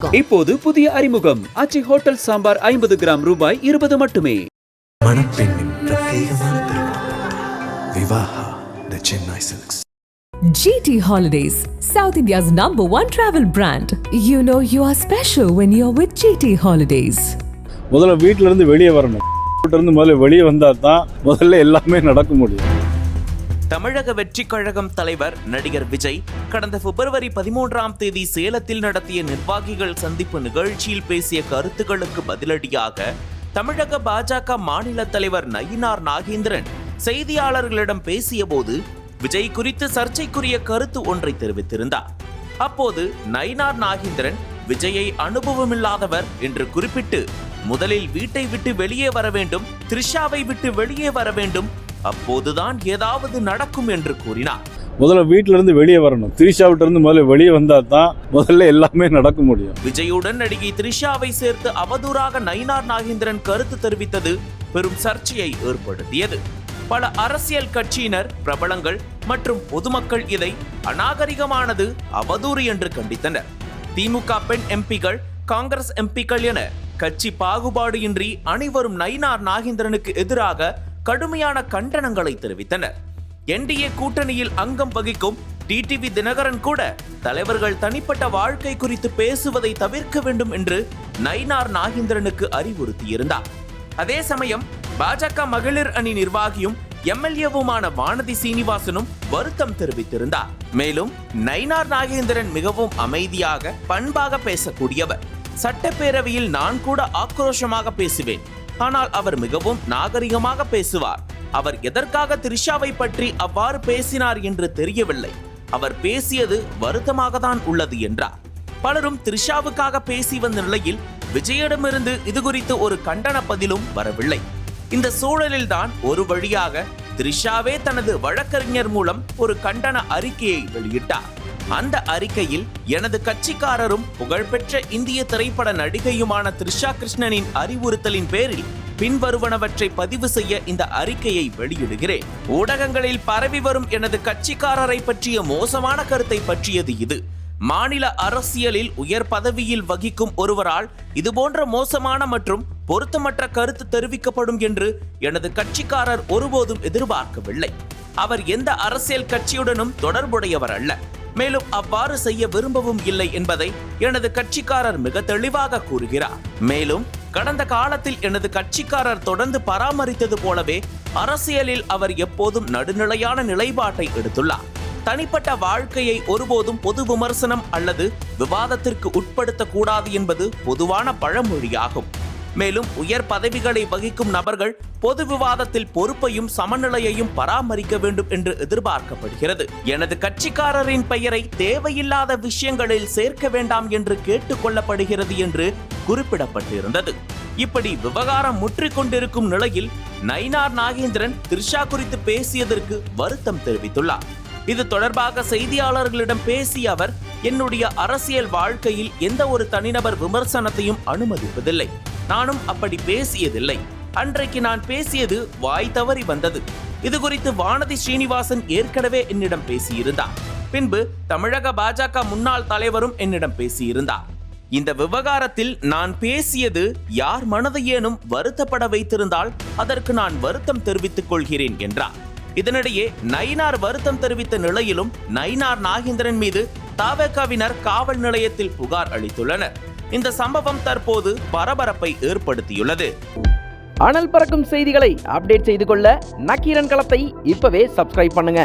இப்போது புதிய அறிமுகம் ஆச்சி ஹோட்டல் சாம்பார் 50 கிராம் ரூபாய் 20 மட்டுமே. மணப்பெண்ணின் பிரத்யேகமான திருமணம் Vivaha the Chennai silks. GT Holidays, South India's #1 travel brand. You know you are special when you're with GT Holidays. முதல்ல வீட்டில இருந்து வெளியே வரணும். வீட்டில இருந்து முதல்ல வெளியே வந்தா தான் முதல்ல எல்லாமே நடக்க முடியும். தமிழக வெற்றிக் கழகம் தலைவர் நடிகர் விஜய் கடந்த பிப்ரவரி 13ஆம் தேதி சேலத்தில் நடத்திய நிர்வாகிகள் சந்திப்பு நிகழ்ச்சியில் பேசிய கருத்துக்களுக்கு பதிலடியாக தமிழக பாஜக மாநில தலைவர் நயினார் நாகேந்திரன் செய்தியாளர்களிடம் பேசிய போது விஜய் குறித்து சர்ச்சைக்குரிய கருத்து ஒன்றை தெரிவித்திருந்தார். அப்போது நயினார் நாகேந்திரன் விஜயை அனுபவமில்லாதவர் என்று குறிப்பிட்டு முதலில் வீட்டை விட்டு வெளியே வர வேண்டும், த்ரிஷாவை விட்டு வெளியே வர வேண்டும், அப்போதுதான் ஏதாவது நடக்கும் என்று கூறினார். முதல்ல வீட்டில இருந்து வெளியே வரணும். த்ரிஷாவிட்ட இருந்து முதல்ல வெளியே வந்தா தான் முதல்ல எல்லாமே நடக்க முடியும். விஜயுடன் நடிகை த்ரிஷாவை சேர்த்து அவதூறாக நயினார் நாகேந்திரன் கருத்து தெரிவித்தது பெரும் சர்ச்சையை ஏற்படுத்தியது. பல அரசியல் கட்சியினர், பிரபலங்கள் மற்றும் பொதுமக்கள் இதை அநாகரிகமானது, அவதூறு என்று கண்டித்தனர். திமுக பெண் எம்பிக்கள், காங்கிரஸ் எம்பிக்கள் என கட்சி பாகுபாடு இன்றி அனைவரும் நயினார் நாகேந்திரனுக்கு எதிராக கடுமையான கண்டனங்களை தெரிவித்தனர். NDA கூட்டணியில் அங்கம் வகிக்கும் டிடிவி தினகரன் கூட தலைவர்கள் தனிப்பட்ட வாழ்க்கை குறித்து பேசுவதை தவிர்க்க வேண்டும் என்று நயினார் நாகேந்திரனுக்கு அறிவுறுத்தியிருந்தார். அதே சமயம் பாஜக மகளிர் அணி நிர்வாகியும் MLAவுமான வானதி சீனிவாசனும் வருத்தம் தெரிவித்திருந்தார். மேலும் நயினார் நாகேந்திரன் மிகவும் அமைதியாக, பண்பாக பேசக்கூடியவர். சட்டப்பேரவையில் நான் கூட ஆக்ரோஷமாக பேசுவேன், ஆனால் அவர் மிகவும் நாகரிகமாக பேசுவார். அவர் எதற்காக த்ரிஷாவை பற்றி அவ்வாறு பேசினார் என்று தெரியவில்லை. அவர் பேசியது வருத்தமாக தான் உள்ளது என்றார். பலரும் த்ரிஷாவுக்காக பேசி வந்த நிலையில் விஜயிடமிருந்து இது குறித்து ஒரு கண்டன பதிலும் வரவில்லை. இந்த சூழலில் தான் ஒரு வழியாக த்ரிஷாவே தனது வழக்கறிஞர் மூலம் ஒரு கண்டன அறிக்கையை வெளியிட்டார். அந்த அறிக்கையில் எனது கட்சிக்காரரும் புகழ்பெற்ற இந்திய திரைப்பட நடிகையுமான த்ரிஷா கிருஷ்ணனின் அறிவுறுத்தலின் பேரில் பின்வருவனவற்றை பதிவு செய்ய இந்த அறிக்கையை வெளியிடுகிறேன். ஊடகங்களில் பரவி வரும் எனது கட்சிக்காரரை பற்றிய மோசமான கருத்தை பற்றியது இது. மாநில அரசியலில் உயர் பதவியில் வகிக்கும் ஒருவரால் இதுபோன்ற மோசமான மற்றும் பொருத்தமற்ற கருத்து தெரிவிக்கப்படும் என்று எனது கட்சிக்காரர் ஒருபோதும் எதிர்பார்க்கவில்லை. அவர் எந்த அரசியல் கட்சியுடனும் தொடர்புடையவர் அல்ல, மேலும் அவ்வாறு செய்ய விரும்பவும் இல்லை என்பதை எனது கட்சிக்காரர் மிக தெளிவாக கூறுகிறார். மேலும் கடந்த காலத்தில் எனது கட்சிக்காரர் தொடர்ந்து பராமரித்தது போலவே அரசியலில் அவர் எப்போதும் நடுநிலையான நிலைப்பாட்டை எடுத்துள்ளார். தனிப்பட்ட வாழ்க்கையை ஒருபோதும் பொது விமர்சனம் அல்லது விவாதத்திற்கு உட்படுத்தக்கூடாது என்பது பொதுவான பழமொழியாகும். மேலும் உயர் பதவிகளை வகிக்கும் நபர்கள் பொது விவாதத்தில் பொறுப்பையும் சமநிலையையும் பராமரிக்க வேண்டும் என்று எதிர்பார்க்கப்படுகிறது. எனது கட்சிக்காரரின் பெயரை தேவையில்லாத விஷயங்களில் சேர்க்க வேண்டாம் என்று கேட்டுக்கொள்ளப்படுகிறது என்று குறிப்பிடப்பட்டிருந்தது. இப்படி விவகாரம் முற்றிக்கொண்டிருக்கும் நிலையில் நயினார் நாகேந்திரன் த்ரிஷா குறித்து பேசியதற்கு வருத்தம் தெரிவித்துள்ளார். இது தொடர்பாக செய்தியாளர்களிடம் பேசிய அவர், என்னுடைய அரசியல் வாழ்க்கையில் எந்த ஒரு தனிநபர் விமர்சனத்தையும் அனுமதிப்பதில்லை. நானும் அப்படி பேசியதில்லை. அன்றைக்கு நான் பேசியது வாய் தவறி வந்தது. இது குறித்து வானதி ஸ்ரீனிவாசன் ஏற்கனவே என்னிடம் பேசியிருந்தார். பின்பு தமிழக பாஜக முன்னாள் தலைவரும் என்னிடம் பேசியிருந்தார். இந்த விவகாரத்தில் நான் பேசியது யார் மனதையேனும் வருத்தப்பட வைத்திருந்தால் அதற்கு நான் வருத்தம் தெரிவித்துக் கொள்கிறேன் என்றார். இதனிடையே நயினார் வருத்தம் தெரிவித்த நிலையிலும் நயினார் நாகேந்திரன் மீது தவேகாவினர் காவல் நிலையத்தில் புகார் அளித்துள்ளனர். இந்த சம்பவம் தற்போது பரபரப்பை ஏற்படுத்தியுள்ளது. அனல் பறக்கும் செய்திகளை அப்டேட் செய்து கொள்ள நக்கீரன் களத்தை இப்பவே சப்ஸ்கிரைப் பண்ணுங்க.